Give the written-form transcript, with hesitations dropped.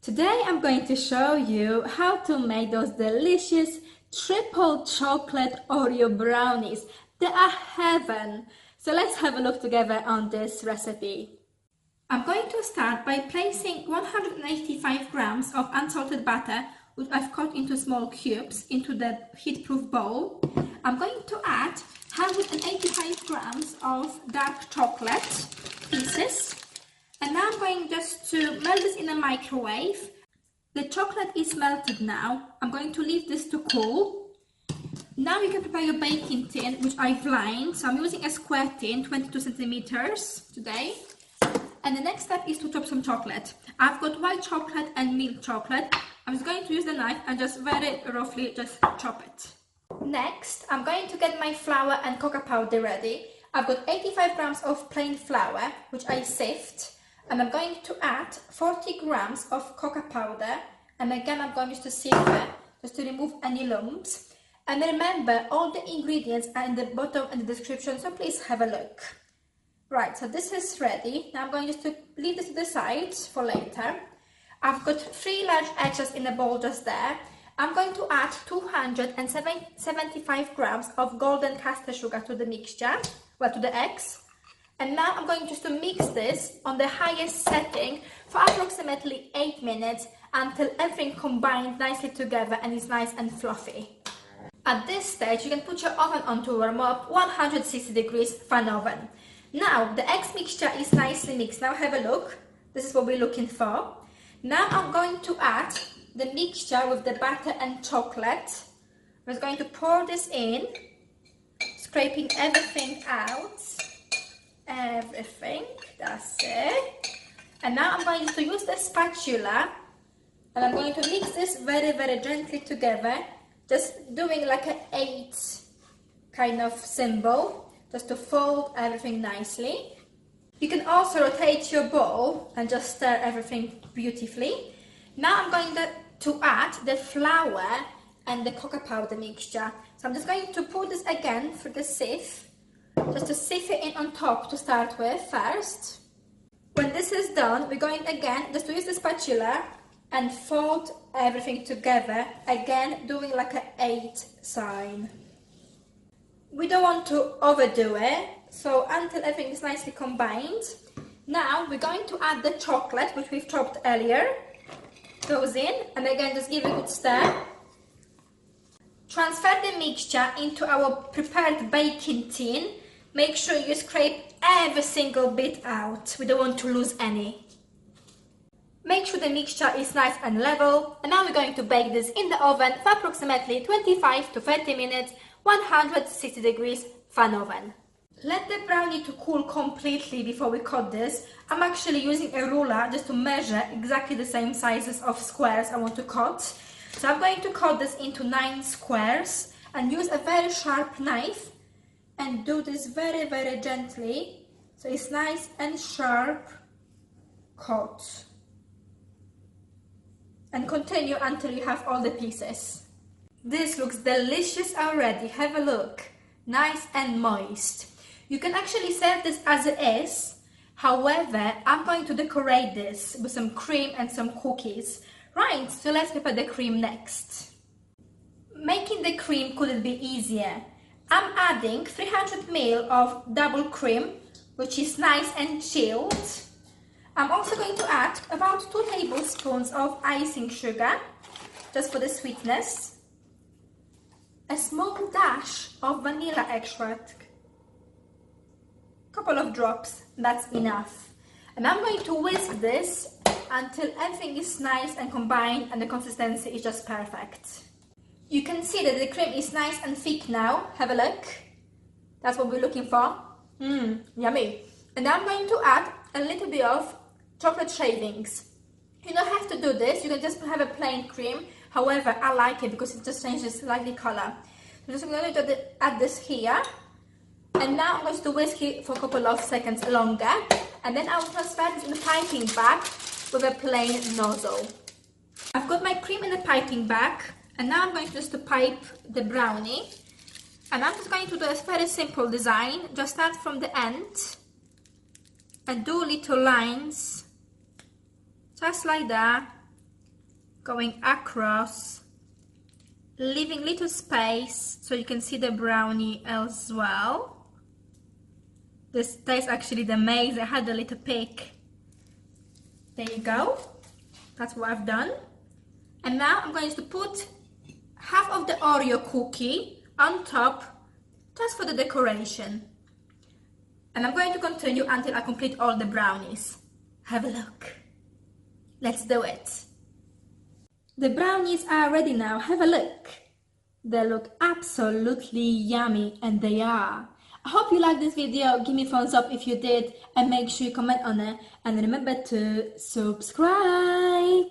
Today I'm going to show you how to make those delicious triple chocolate Oreo brownies. They are heaven! So let's have a look together on this recipe. I'm going to start by placing 185 grams of unsalted butter, which I've cut into small cubes, into the heat-proof bowl. I'm going to add 185 grams of dark chocolate pieces. And now I'm going just to melt this in a microwave. The chocolate is melted now. I'm going to leave this to cool. Now you can prepare your baking tin, which I've lined. So I'm using a square tin, 22 centimeters today. And the next step is to chop some chocolate. I've got white chocolate and milk chocolate. I'm just going to use the knife and just very roughly just chop it. Next, I'm going to get my flour and cocoa powder ready. I've got 85 grams of plain flour, which I sieved. And I'm going to add 40 grams of cocoa powder. And again, I'm going just to sieve it, just to remove any lumps. And remember, all the ingredients are in the bottom and the description, so please have a look. Right, so this is ready. Now I'm going just to leave this to the side for later. I've got 3 large eggs in a bowl just there. I'm going to add 275 grams of golden caster sugar to the mixture, to the eggs. And now I'm going just to mix this on the highest setting for approximately 8 minutes until everything combines nicely together and is nice and fluffy. At this stage, you can put your oven on to warm up, 160 degrees fan oven. Now the eggs mixture is nicely mixed. Now have a look. This is what we're looking for. Now I'm going to add the mixture with the butter and chocolate. I'm just going to pour this in, scraping everything out. Everything, that's it. And now I'm going to use the spatula and I'm going to mix this very gently together, just doing like an 8 kind of symbol, just to fold everything nicely. You can also rotate your bowl and just stir everything beautifully. Now I'm going to add the flour and the cocoa powder mixture. So I'm just going to pour this again through the sieve, just to sieve it in on top to start with first. When this is done, we're going again just to use the spatula and fold everything together, again doing like an 8 sign. We don't want to overdo it, so until everything is nicely combined. Now we're going to add the chocolate, which we've chopped earlier. Goes in, and again just give it a good stir. Transfer the mixture into our prepared baking tin. Make sure you scrape every single bit out. We don't want to lose any. Make sure the mixture is nice and level. And now we're going to bake this in the oven for approximately 25 to 30 minutes, 160 degrees fan oven. Let the brownie to cool completely before we cut this. I'm actually using a ruler just to measure exactly the same sizes of squares I want to cut. So I'm going to cut this into 9 squares and use a very sharp knife and do this very gently, so it's nice and sharp cut. And continue until you have all the pieces. This looks delicious already, have a look. Nice and moist. You can actually serve this as it is. However, I'm going to decorate this with some cream and some cookies. Right, so let's prepare the cream next. Making the cream couldn't be easier. I'm adding 300 ml of double cream, which is nice and chilled. I'm also going to add about 2 tablespoons of icing sugar, just for the sweetness. A small dash of vanilla extract. Couple of drops, that's enough. And I'm going to whisk this until everything is nice and combined and the consistency is just perfect. You can see that the cream is nice and thick now. Have a look. That's what we're looking for. Yummy. And now I'm going to add a little bit of chocolate shavings. You don't have to do this. You can just have a plain cream. However, I like it because it just changes slightly color. So just going to add this here. And now I'm going to whisk it for a couple of seconds longer. And then I'll transfer this in the piping bag with a plain nozzle. I've got my cream in the piping bag. And now I'm going just to pipe the brownie. And I'm just going to do a very simple design. Just start from the end and do little lines, just like that, going across, leaving little space so you can see the brownie as well. This tastes actually amazing. I had a little pick. There you go. That's what I've done. And now I'm going to put half of the Oreo cookie on top, just for the decoration. And I'm going to continue until I complete all the brownies. Have a look. Let's do it. The brownies are ready now. Have a look. They look absolutely yummy, and they are. I hope you liked this video. Give me a thumbs up if you did, and make sure you comment on it. And remember to subscribe.